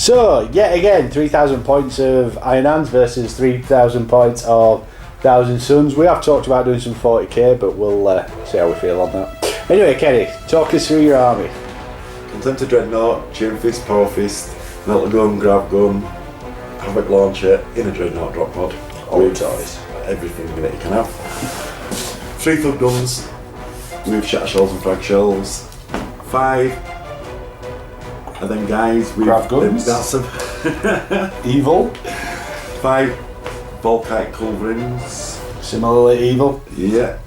So, yet again, 3,000 points of Iron Hands versus 3,000 points of Thousand Suns. We have talked about doing some 40k, but we'll see how we feel on that. Anyway, Kenny, talk us through your army. Contemptor Dreadnought, Chain Fist, Power Fist, Melter Gun, Grav Gun, Havoc Launcher, in a Dreadnought drop pod. All toys. Everything that you can have. 3 Thug Guns, move shatter shells and frag shells. 5. And then guys with Grav Guns. That's some Evil. 5 Volkite Culverins. Similarly evil. Yeah.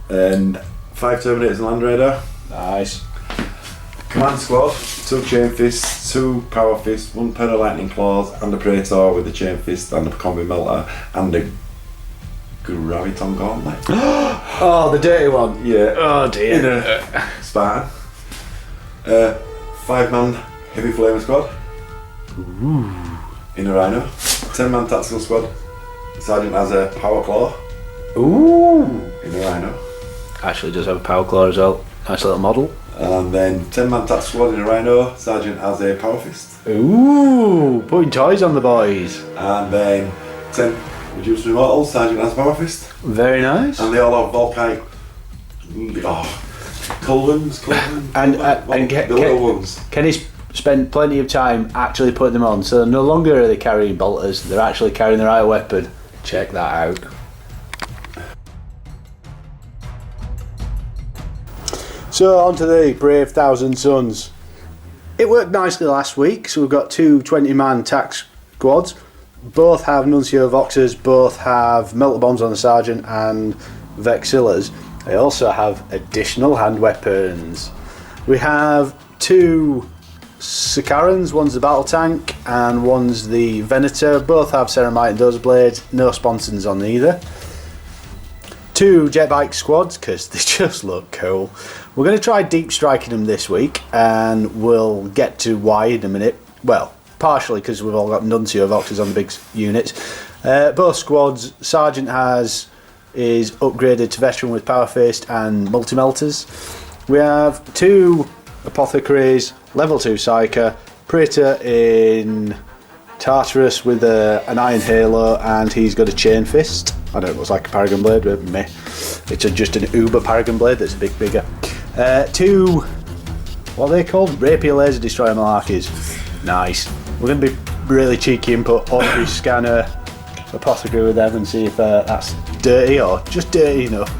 And 5 Terminators and Land Raider. Nice. Command Squad, 2 Chain Fists, 2 Power Fists, 1 pair of Lightning Claws, and a Praetor with a Chain Fist and a Combi Melter, and a Graviton Gauntlet. Oh, the dirty one. Yeah. Oh dear. In a Spartan. 5-man Heavy Flamer Squad. Ooh. In a Rhino. 10-man Tactical Squad. Sergeant has a Power Claw. Ooh. In a Rhino. Actually does have a power claw as well. Nice little model. And then 10-man Tactical Squad in a Rhino. Sergeant has a Power Fist. Ooh, putting toys on the boys. And then 10 Reduced Immortals. Sergeant has a Power Fist. Very nice. And they all have Volkite. Culverins. And the little ones. Kenny's spent plenty of time actually putting them on, so no longer are they carrying bolters, they're actually carrying the right weapon. Check that out. So on to the brave Thousand Suns. It worked nicely last week, so we've got 2 20-man tac squads. Both have Nuncio Voxers, both have Melter Bombs on the Sergeant and Vexillas. They also have additional hand weapons. We have 2 Sicarans, one's the battle tank and one's the Venator. Both have Ceramite and Dozer Blades, no sponsons on either. 2 jet bike squads because they just look cool. We're going to try deep striking them this week, and we'll get to why in a minute. Well, partially because we've all got Nuncio Voxers on the big units. Both squads, Sergeant is upgraded to Veteran with Power Fist and Multi-Melters. We have 2 Apothecaries, level 2 Psyker, Praetor in Tartarus with an Iron Halo, and he's got a Chain Fist. I know it looks like a Paragon Blade, but meh. It's just an Uber Paragon Blade that's a bit bigger. 2, what are they called? Rapier Laser Destroyer Malarkeys. Nice. We're going to be really cheeky and put Audrey Scanner Apothecary with them and see if that's dirty or just dirty enough.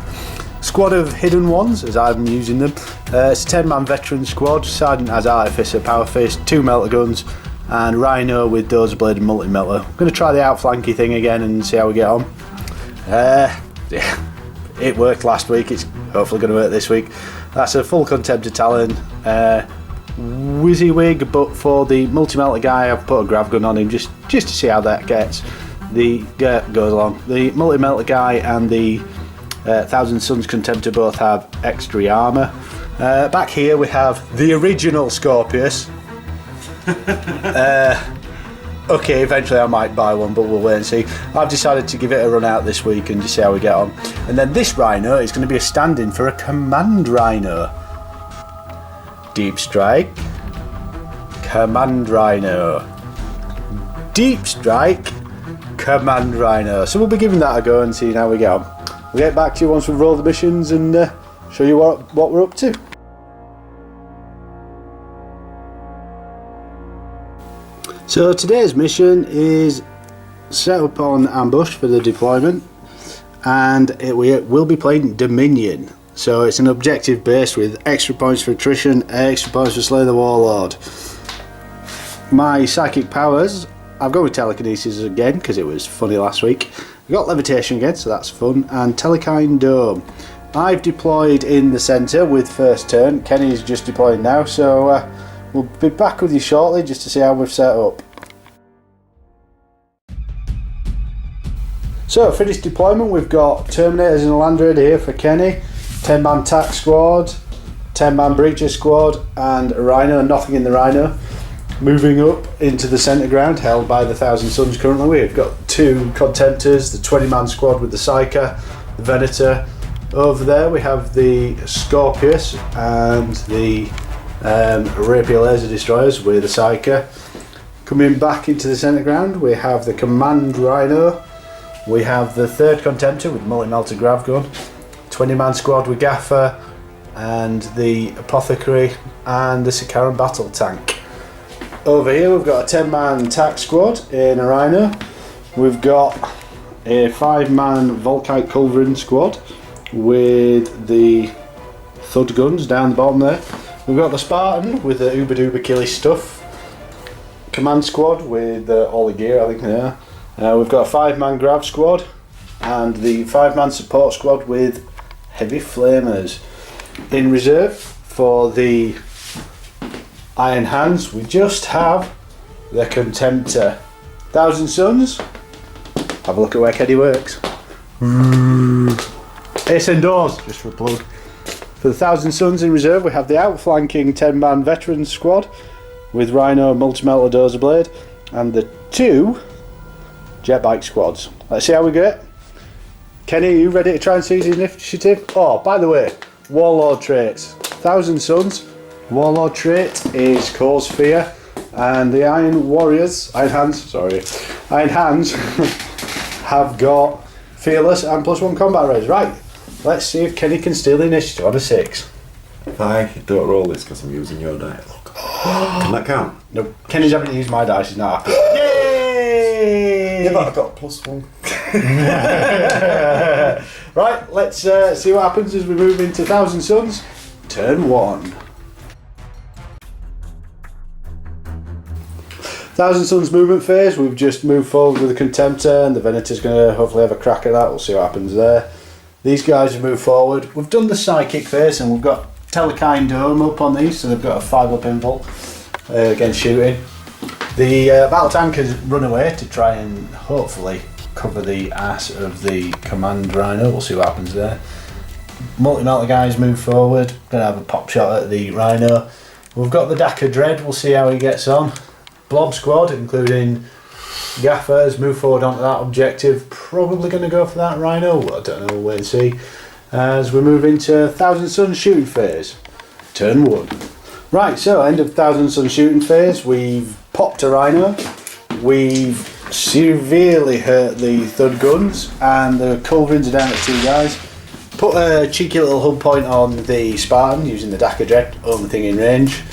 Squad of Hidden Ones, as I'm using them. It's a 10-man veteran squad. Sergeant has Artificer, Power Fist, 2 Melter Guns, and Rhino with Dozer Blade and Multi-Melter. I'm going to try the outflanky thing again and see how we get on. Yeah, it worked last week, it's hopefully going to work this week. That's a full Contemptor Talon. Wizzywig, but for the Multi-Melter guy I've put a Grav Gun on him just to see how that goes along. The Multi-Melter guy and the Thousand Suns Contemptor both have extra armour. Back here we have the original Scorpius. Okay, eventually I might buy one, but we'll wait and see. I've decided to give it a run out this week and just see how we get on. And then this Rhino is going to be a stand-in for a Command Rhino. Deep Strike, Command Rhino. Deep Strike, Command Rhino. So we'll be giving that a go and seeing how we get on. We'll get back to you once we've rolled the missions and show you what we're up to. So today's mission is set up on ambush for the deployment, and we will be playing Dominion. So it's an objective based with extra points for attrition, extra points for Slay the Warlord. My psychic powers, I've gone with telekinesis again because it was funny last week. We got levitation again, so that's fun, and Telekine Dome. I've deployed in the centre with first turn. Kenny's just deploying now, so we'll be back with you shortly just to see how we've set up. So finished deployment, we've got Terminators and a Land Raider here for Kenny, 10-man tac squad, 10-man breacher squad, and a Rhino, nothing in the Rhino. Moving up into the centre ground held by the Thousand Suns currently, we've got 2 Contemptors, the 20-man squad with the Psyker, the Venator. Over there we have the Scorpius and the Rapier Laser Destroyers with the Psyker. Coming back into the centre ground, we have the Command Rhino. We have the 3rd Contemptor with multi-melter grav gun. 20-man squad with Gaffer and the Apothecary and the Sikaran battle tank. Over here we've got a 10-man tack squad in a Rhino. We've got a 5-man Volkite Culverin squad with the Thud guns down the bottom there. We've got the Spartan with the uber duper killy stuff. Command squad with all the gear, I think they are. We've got a 5-man grav squad and the 5-man support squad with heavy flamers. In reserve for the Iron Hands, we just have the Contemptor. Thousand Suns, have a look at where Kenny works. Ace Indoors, just for a plug. For the Thousand Suns in reserve, we have the outflanking 10-man veteran squad with Rhino, multi-melter dozer blade, and the 2 jet bike squads. Let's see how we get. Kenny, are you ready to try and seize the initiative? Oh, by the way, Warlord traits. Thousand Suns, Warlord trait is Cause Fear, and the Iron Hands have got Fearless and +1 combat raise. Right, let's see if Kenny can steal the initiative on a 6. I don't roll this because I'm using your die. Look. Can that count? No, Kenny's having to use my dice, he's not happy. Yay! Yeah, but I got +1. Right, let's see what happens as we move into Thousand Suns. Turn 1. Thousand Suns movement phase, we've just moved forward with the Contemptor and the Venator's going to hopefully have a crack at that. We'll see what happens there. These guys have moved forward. We've done the Psychic phase and we've got Telekine Dome up on these, so they've got a 5-up invul against shooting. The battle tank has run away to try and hopefully cover the ass of the Command Rhino. We'll see what happens there. Multi-melter guys move forward. Gonna have a pop shot at the Rhino. We've got the Daka Dread. We'll see how he gets on. Blob squad, including Gaffers, move forward onto that objective. Probably going to go for that Rhino. Well, I don't know. We'll wait and see. As we move into Thousand Suns shooting phase. Turn 1. Right, so end of Thousand Suns shooting phase. We've popped a Rhino. We've severely hurt the Thud guns, and the Culverins are down to 2 guys. Put a cheeky little hull point on the Spartan using the Daka Dread, only thing in range.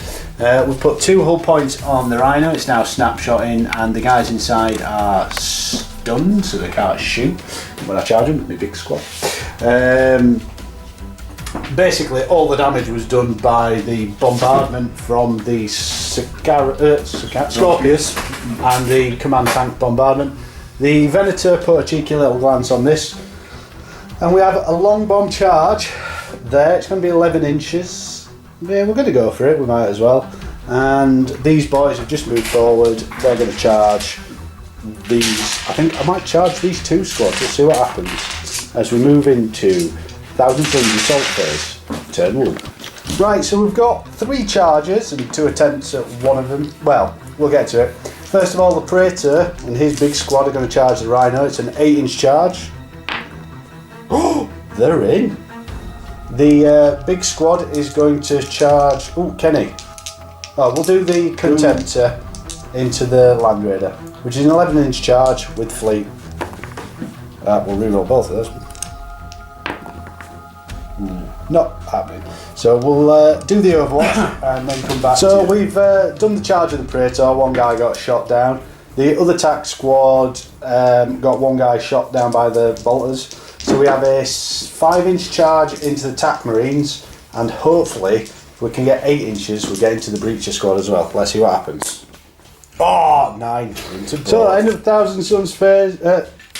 We've put 2 hull points on the Rhino. It's now snapshotting, and the guys inside are stunned, so they can't shoot when I charge them with my big squad. Basically, all the damage was done by the bombardment from the Scorpius and the command tank bombardment. The Venator put a cheeky little glance on this, and we have a long bomb charge there. It's going to be 11 inches. Yeah, we're going to go for it, we might as well. And these boys have just moved forward. They're going to charge these. I think I might charge these 2 squads. Let's see what happens as we move into Thousand Suns assault phase. Turn 1. Right, so we've got 3 charges and 2 attempts at one of them. Well, we'll get to it. First of all, the Praetor and his big squad are going to charge the Rhino. It's an 8-inch charge. Oh, they're in. The big squad is going to charge. Oh, Kenny. Oh, we'll do the Contemptor into the Land Raider, which is an 11-inch charge with fleet. We'll reroll both of those. Not happening. So we'll do the Overwatch and then come back. So we've done the charge of the Praetor. 1 guy got shot down. The other tack squad got 1 guy shot down by the bolters. So we have a 5-inch charge into the tack marines, and hopefully if we can get 8 inches we'll get into the breacher squad as well. Let's see what happens. Oh, 9. So end of Thousand Suns phase,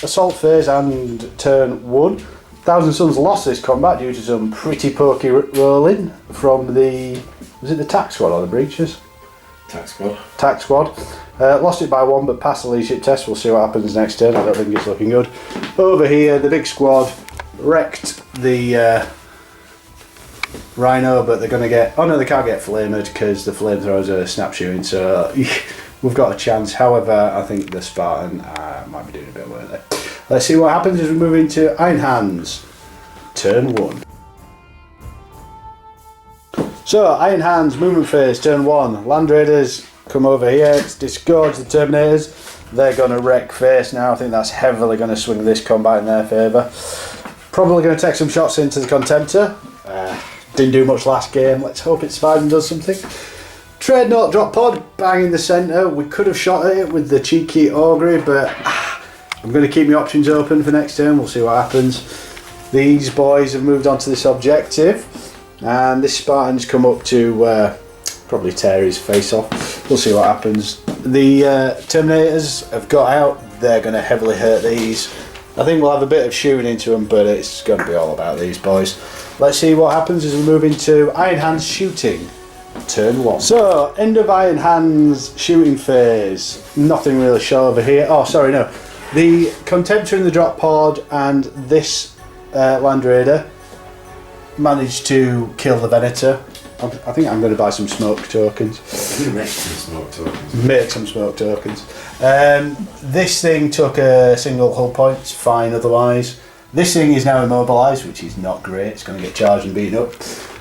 assault phase and turn 1. Thousand Suns lost this combat due to some pretty pokey rolling from the, was it the tack squad or the breachers? Tack squad. Tack squad. Lost it by 1 but passed the leadership test. We'll see what happens next turn. I don't think it's looking good. Over here the big squad wrecked the Rhino, but they're going to get, oh no, they can't get flamed because the flamethrowers are snap shooting, so we've got a chance. However, I think the Spartan might be doing a bit of work there. Let's see what happens as we move into Iron Hands. Turn 1. So, Iron Hands, movement phase, turn 1. Land Raiders come over here, it's disgorge the Terminators. They're going to wreck face now. I think that's heavily going to swing this combat in their favour. Probably going to take some shots into the Contemptor. Didn't do much last game. Let's hope it survives and does something. Dreadnought drop pod, bang in the centre. We could have shot at it with the cheeky Augury, but I'm going to keep my options open for next turn. We'll see what happens. These boys have moved on to this objective, and this Spartan's come up to probably tear his face off. We'll see what happens. The Terminators have got out. They're going to heavily hurt these. I think we'll have a bit of shooting into them, but it's going to be all about these boys. Let's see what happens as we move into Iron Hands shooting. Turn 1. So, end of Iron Hands shooting phase. Nothing really show over here. Oh, sorry, no. The Contemptor in the drop pod and this Land Raider managed to kill the Venator. I think I'm going to buy some smoke tokens. Make some smoke tokens. Make some smoke tokens. This thing took a single hull point, it's fine otherwise. This thing is now immobilised, which is not great, it's going to get charged and beaten up.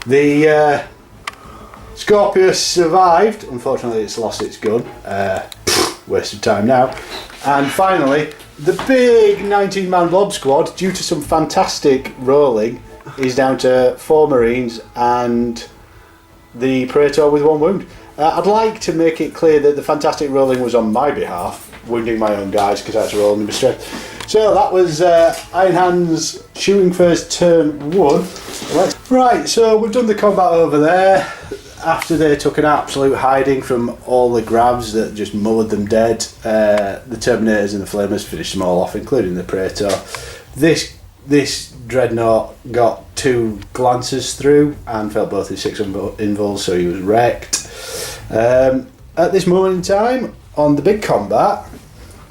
The Scorpius survived, unfortunately it's lost its gun. Waste of time now. And finally, the big 19-man blob squad, due to some fantastic rolling, is down to 4 Marines and the Praetor with 1 wound. I'd like to make it clear that the fantastic rolling was on my behalf, wounding my own guys because I had to roll number strength. So that was Iron Hands shooting first turn 1. Right, so we've done the combat over there. After they took an absolute hiding from all the grabs that just mullered them dead, the Terminators and the Flamers finished them all off, including the Praetor. This Dreadnought got 2 glances through and felt both his 6 invuls, so he was wrecked. At this moment in time, on the big combat...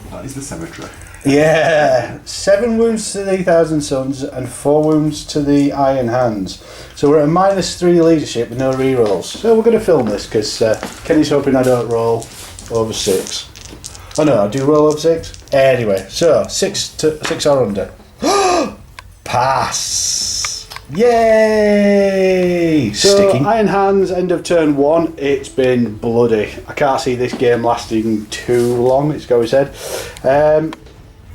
That is the cemetery. Yeah, 7 wounds to the 1,000 Suns and 4 wounds to the Iron Hands. So we're at a -3 leadership with no rerolls. So we're going to film this because Kenny's hoping I don't roll over 6. Oh no, I do roll over 6. Anyway, so 6 or under. Pass! Yay! So sticking. Iron Hands, end of turn 1. It's been bloody. I can't see this game lasting too long, it's got his head.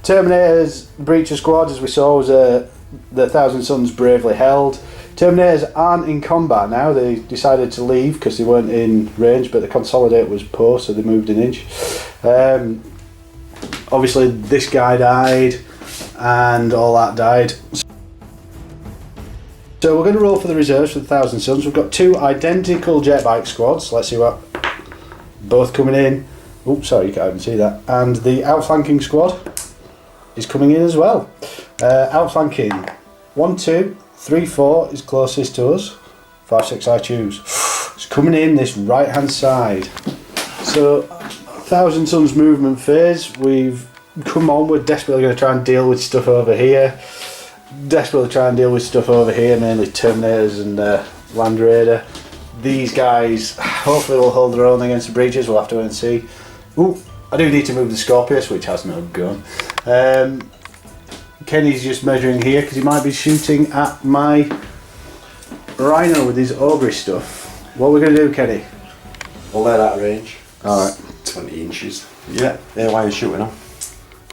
Terminators, Breacher squad, as we saw, was the 1,000 Suns bravely held. Terminators aren't in combat now. They decided to leave because they weren't in range, but the Consolidate was poor, so they moved an inch. Obviously, this guy died, and all that died. So we're going to roll for the reserves for the 1,000 Suns. We've got 2 identical jet bike squads. Let's see what. Both coming in. Oops, sorry, you can't even see that. And the outflanking squad is coming in as well. Outflanking 1, 2, 3, 4 is closest to us. 5, 6 I choose. It's coming in this right hand side. So 1,000 Suns movement phase. We've come on. We're desperately going to try and deal with stuff over here. Mainly Terminators and Land Raider. These guys hopefully will hold their own against the Breaches. We'll have to wait and see. Ooh, I do need to move the Scorpius, which has no gun. Kenny's just measuring here because he might be shooting at my Rhino with his Augury stuff. What are we going to do, Kenny? Well, they're out of range. Alright. 20 inches. Yeah, they're why you're shooting them.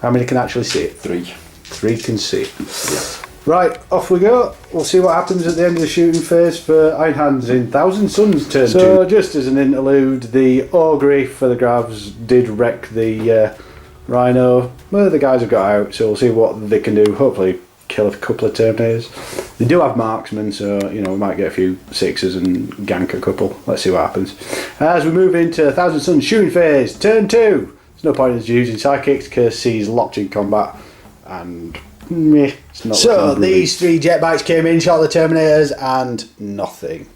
How many can actually see it? 3. 3 can see it. Yeah. Right, off we go. We'll see what happens at the end of the shooting phase for Iron Hands in 1,000 Suns turn 2. So, just as an interlude, the Augury for the grabs did wreck the Rhino. Well, the guys have got out, so we'll see what they can do. Hopefully kill a couple of Terminators. They do have marksmen, so we might get a few 6s and gank a couple. Let's see what happens. As we move into 1,000 Suns shooting phase, turn 2. There's no point in using sidekicks because he's locked in combat and it's not. So these 3 jet bikes came in, shot the Terminators, and nothing.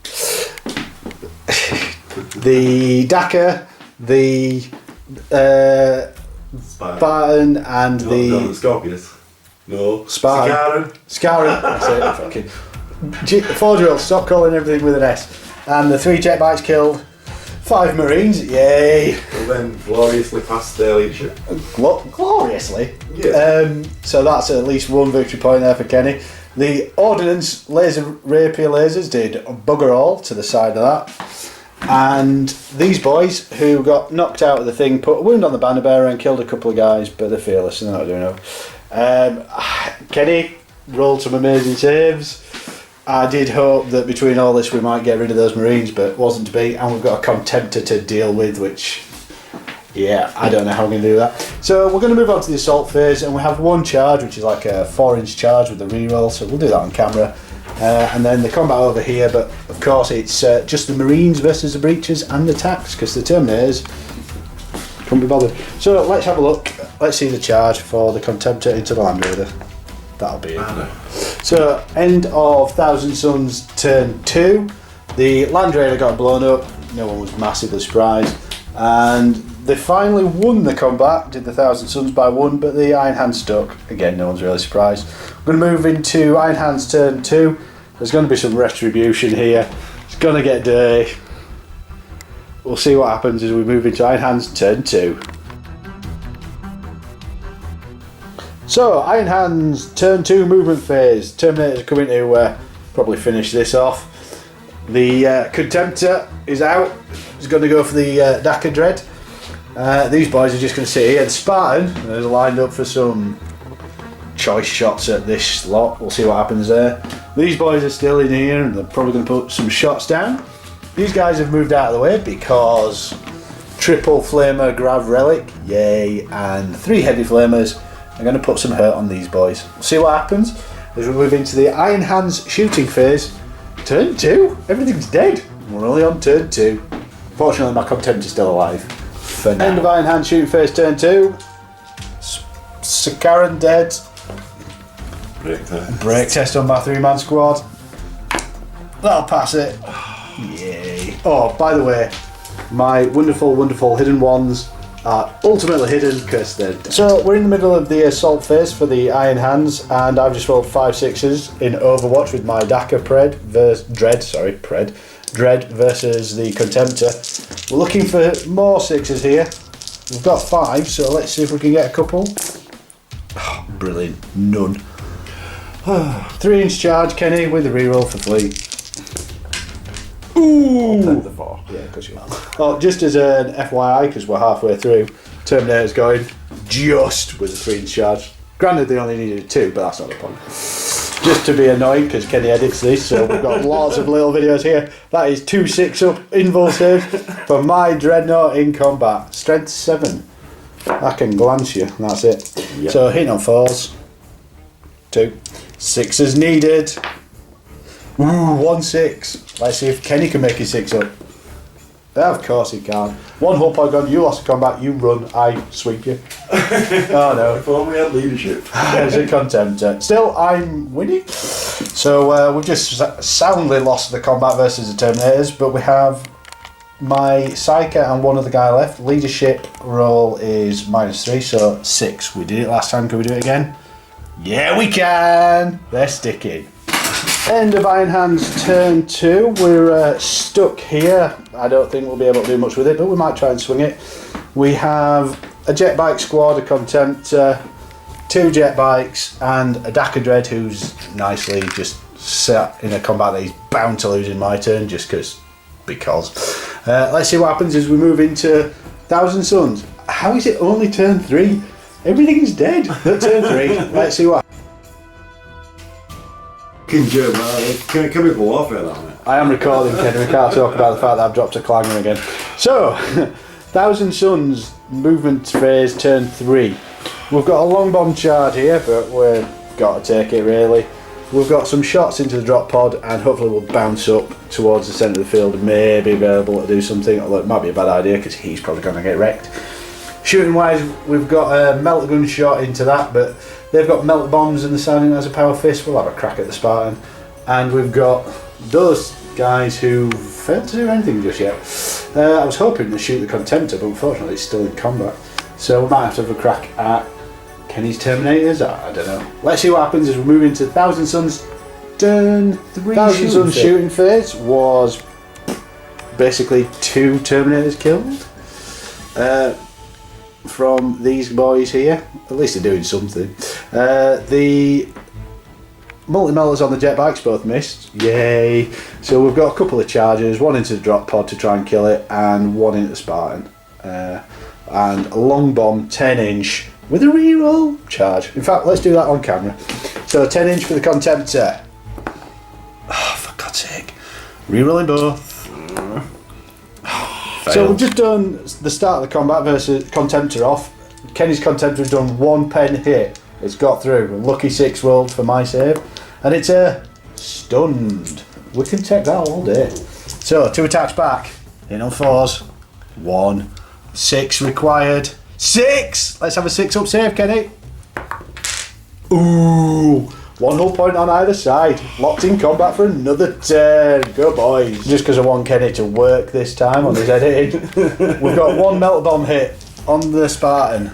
The Dakar, the Spartan, and the Scorpius. No. Spartan. Scarran. That's it. Fucking. 4-year-old, stop calling everything with an S. And the 3 jet bikes killed 5 Marines. Yay! Well, then gloriously passed their leadership. Gloriously? Yeah. So that's at least 1 victory point there for Kenny. The Ordnance laser rapier lasers did bugger all to the side of that. And these boys, who got knocked out of the thing, put a wound on the banner bearer and killed a couple of guys, but they're fearless and they're not doing it. Kenny rolled some amazing saves. I did hope that between all this we might get rid of those Marines, but it wasn't to be. And we've got a Contemptor to deal with, which, yeah, I don't know how we're going to do that. So we're going to move on to the assault phase, and we have one charge, which is like a 4-inch charge with a reroll, so we'll do that on camera. And then the combat over here, but of course it's just the Marines versus the Breachers and the Tax, because the Terminators can't be bothered. So let's have a look. Let's see the charge for the Contemptor into the Land Raider. That'll be it. So end of Thousand Suns turn 2. The Land Raider got blown up. No one was massively surprised, and they finally won the combat. Did the Thousand Suns by 1, but the Iron Hand stuck. Again, no one's really surprised. We're going to move into Iron Hand's turn 2. There's going to be some retribution here. It's going to get dirty. We'll see what happens as we move into Iron Hand's turn 2. So, Iron Hand's turn 2 movement phase. Terminators are coming to probably finish this off. The Contemptor is out. He's going to go for the Daka Dread. These boys are just going to sit here. The Spartan is lined up for some choice shots at this lot. We'll see what happens there. These boys are still in here and they're probably going to put some shots down. These guys have moved out of the way because triple flamer grav relic, yay, and 3 heavy flamers are going to put some hurt on these boys. We'll see what happens as we move into the Iron Hands shooting phase. Turn 2, everything's dead. We're only on turn 2. Fortunately, my Contemptor's still alive for now. End of Iron Hands shooting phase, turn 2. Sakaran dead. Break test on my 3-man squad. That'll pass it. Yay. Oh, by the way, my wonderful, wonderful hidden ones are ultimately hidden because they're dead. So we're in the middle of the assault phase for the Iron Hands, and I've just rolled 5 6s in Overwatch with my Daka Dread versus the Contemptor. We're looking for more 6s here. We've got 5, so let's see if we can get a couple. Oh, brilliant. None. 3-inch charge, Kenny, with a reroll for fleet. Ooh! The 4. Yeah, because you are. Oh, just as an FYI, because we're halfway through, Terminator's going just with a 3-inch charge. Granted, they only needed 2, but that's not the point. Just to be annoying, because Kenny edits this, so we've got lots of little videos here. That is 2 6-up invul saves for my Dreadnought in combat. Strength 7. I can glance you, and that's it. Yep. So hitting on 4s. 2. 6s needed. Ooh, 1 6. Let's see if Kenny can make his 6-up. Of course he can. 1 hull point gone, you lost the combat, you run, I sweep you. Oh no. If only we had leadership. There's a Contemptor. Still, I'm winning. So we've just soundly lost the combat versus the Terminators, but we have my Psyker and one other guy left. Leadership roll is -3, so 6. We did it last time, can we do it again? Yeah, we can! They're sticking. End of Iron Hands turn 2. We're stuck here. I don't think we'll be able to do much with it, but we might try and swing it. We have a jet bike squad, a Contemptor, 2 jet bikes, and a Daka Dread who's nicely just sat in a combat that he's bound to lose in my turn just because. Let's see what happens as we move into Thousand Suns. How is it only turn 3? Everything's dead at turn 3. Let's see what happens. Can we go off it, that, mate? I am recording, Kenny. We can't talk about the fact that I've dropped a clanger again. So, Thousand Suns movement phase turn 3. We've got a long bomb charge here, but we've got to take it really. We've got some shots into the drop pod, and hopefully we'll bounce up towards the centre of the field and maybe be able to do something, although it might be a bad idea because he's probably going to get wrecked. Shooting wise, we've got a melter gun shot into that, but they've got melter bombs and the Silent has a power fist. We'll have a crack at the Spartan. And we've got those guys who failed to do anything just yet. I was hoping to shoot the Contemptor, but unfortunately it's still in combat. So we might have to have a crack at Kenny's Terminators. I don't know. Let's see what happens as we move into Thousand Suns turn 3. Thousand Suns shooting phase was basically 2 Terminators killed. From these boys here. At least they're doing something. The Multi-melters on the jet bikes both missed. Yay. So we've got a couple of charges, one into the drop pod to try and kill it, and one into the Spartan. And a long bomb, 10-inch, with a reroll charge. In fact, let's do that on camera. So 10-inch for the Contemptor. Oh, for God's sake. Rerolling both. So we've just done the start of the combat versus Contemptor off. Kenny's Contemptor has done 1 pen hit. It's got through. Lucky 6 rolled for my save. And it's stunned. We can take that all day. So 2 attacks back. In on 4s. 1. 6 required. 6! Let's have a 6 up save, Kenny. Ooh! 1 hull point on either side. Locked in combat for another turn. Go boys. Just because I want Kenny to work this time on his editing. We've got 1 melt bomb hit on the Spartan.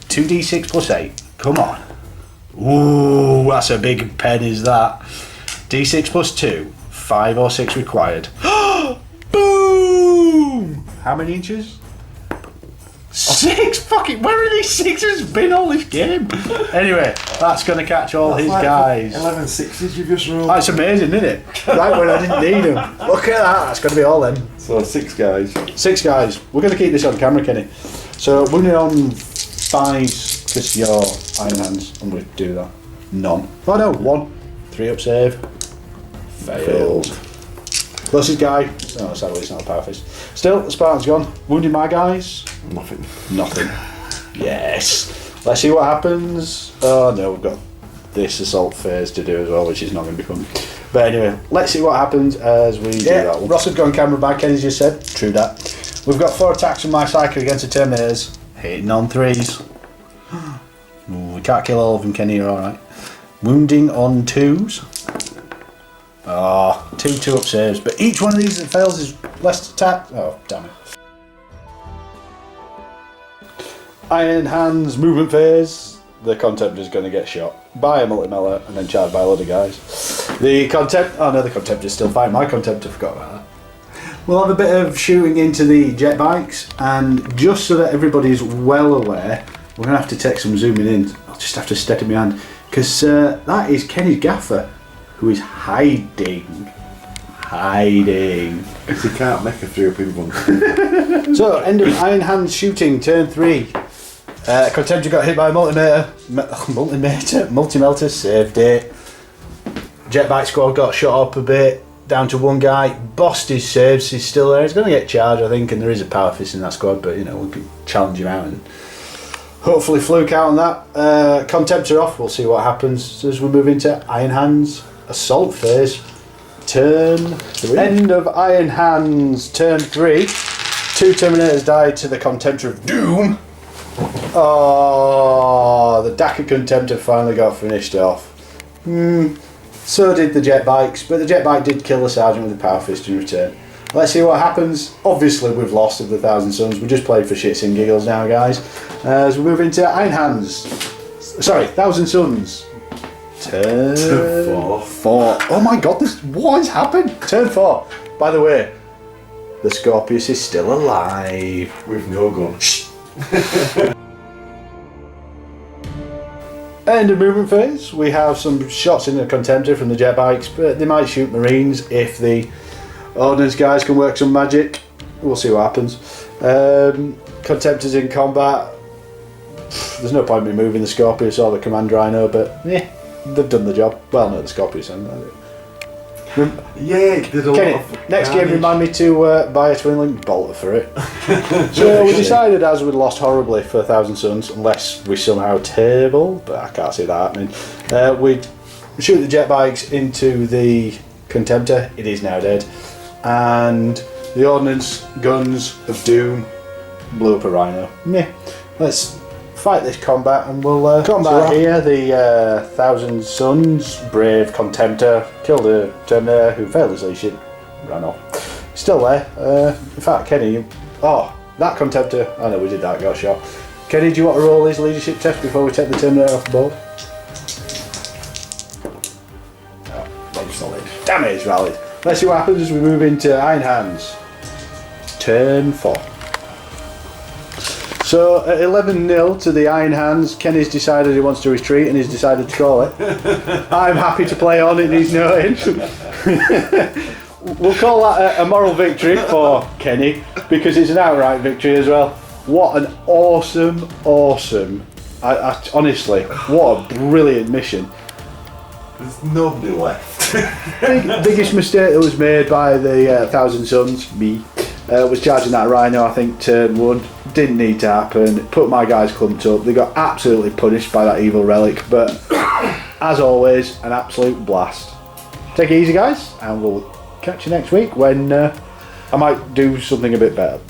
2d6 plus 8. Come on. Ooh, that's a big pen, is that. d6 plus 2. 5 or 6 required. Boom! How many inches? 6 fucking. Where are these 6s been all this game? Anyway, that's going to catch all his guys. 11 6s you just rolled. That's amazing, isn't it? Right when I didn't need them. Look at that. That's going to be all them. So 6 guys. 6 guys. We're going to keep this on camera, Kenny. So wounded on 5s because you're iron hands. I'm going to do that. None. Oh no, 1. 3 up save. Failed. Closest guy. Oh, sadly it's not a power fist. Still, the Spartan's gone. Wounded my guys. Nothing. Nothing. Yes. Let's see what happens. Oh no, we've got this assault phase to do as well, which is not going to be fun. But anyway, let's see what happens as we do that one. Ross has gone camera back, Kenny's just said. True that. We've got 4 attacks from my cycle against the Terminators. Hitting on 3s. Ooh, we can't kill all of them, Kenny, you're alright. Wounding on 2s. Ah, 2 up saves. But each one of these that fails is less attack. Oh, damn it. Iron Hands movement phase. The Contemptor's going to get shot by a multi-meller and then charged by a load of guys. The Contemptor's still fine. My Contemptor forgot about that. We'll have a bit of shooting into the jet bikes, and just so that everybody's well aware, we're going to have to take some zooming in. I'll just have to steady my hand, because that is Kenny's gaffer, who is hiding. Because he can't make a 3-up in one. So, end of Iron Hands shooting, turn 3. Contemptor got hit by a multi-melter, saved it. Jet bike squad got shot up a bit, down to 1 guy. Bossed his saves, he's still there. He's going to get charged, I think, and there is a power fist in that squad, but you know, we can challenge him out and hopefully fluke out on that. Contemptor off, we'll see what happens as we move into Iron Hands assault phase. Turn 3. End of Iron Hands, turn 3. 2 Terminators died to the Contemptor of Doom. Oh, the Dakar Contemptor finally got finished off. So did the jet bikes, but the jet bike did kill the sergeant with a power fist in return. Let's see what happens. Obviously we've lost of the 1,000 Suns. We just played for shits and giggles now, guys. As we move into Iron Hands. Sorry, 1,000 Suns. Turn 4. Oh my god, what has happened? Turn 4. By the way, the Scorpius is still alive. With no gun. End of movement phase. We have some shots in the Contemptor from the jet bikes, but they might shoot Marines if the Ordnance guys can work some magic. We'll see what happens. Contemptor's in combat. There's no point in me moving the Scorpius or the Command Rhino, but yeah, they've done the job. Well, no, the Scorpius haven't. Yeah, did a Kenny, lot of next game damage. remind me to buy a twin link bolter for it. So we decided as we'd lost horribly for 1,000 Suns, unless we somehow table, but I can't see that happening, we'd shoot the jet bikes into the Contemptor. It is now dead. And the Ordnance guns of Doom blew up a Rhino. Meh. Let's fight this combat and we'll combat here. The 1,000 Suns, brave Contemptor, killed a Terminator who failed his leadership, ran off. Still there. In fact, Kenny, that Contemptor, I know we did that, got shot. Kenny, do you want to roll his leadership test before we take the Terminator off the board? Oh, solid. Damn it, it's rallied. Let's see what happens as we move into Iron Hands. Turn 4. So at 11-0 to the Iron Hands, Kenny's decided he wants to retreat and he's decided to call it. I'm happy to play on, it needs noting. We'll call that a moral victory for Kenny because it's an outright victory as well. What an awesome, honestly, what a brilliant mission. There's nobody left. Biggest mistake that was made by the Thousand Suns, me, was charging that Rhino, I think, turn 1. Didn't need to happen. Put my guys clumped up. They got absolutely punished by that evil relic, but as always, an absolute blast. Take it easy, guys, and we'll catch you next week when I might do something a bit better.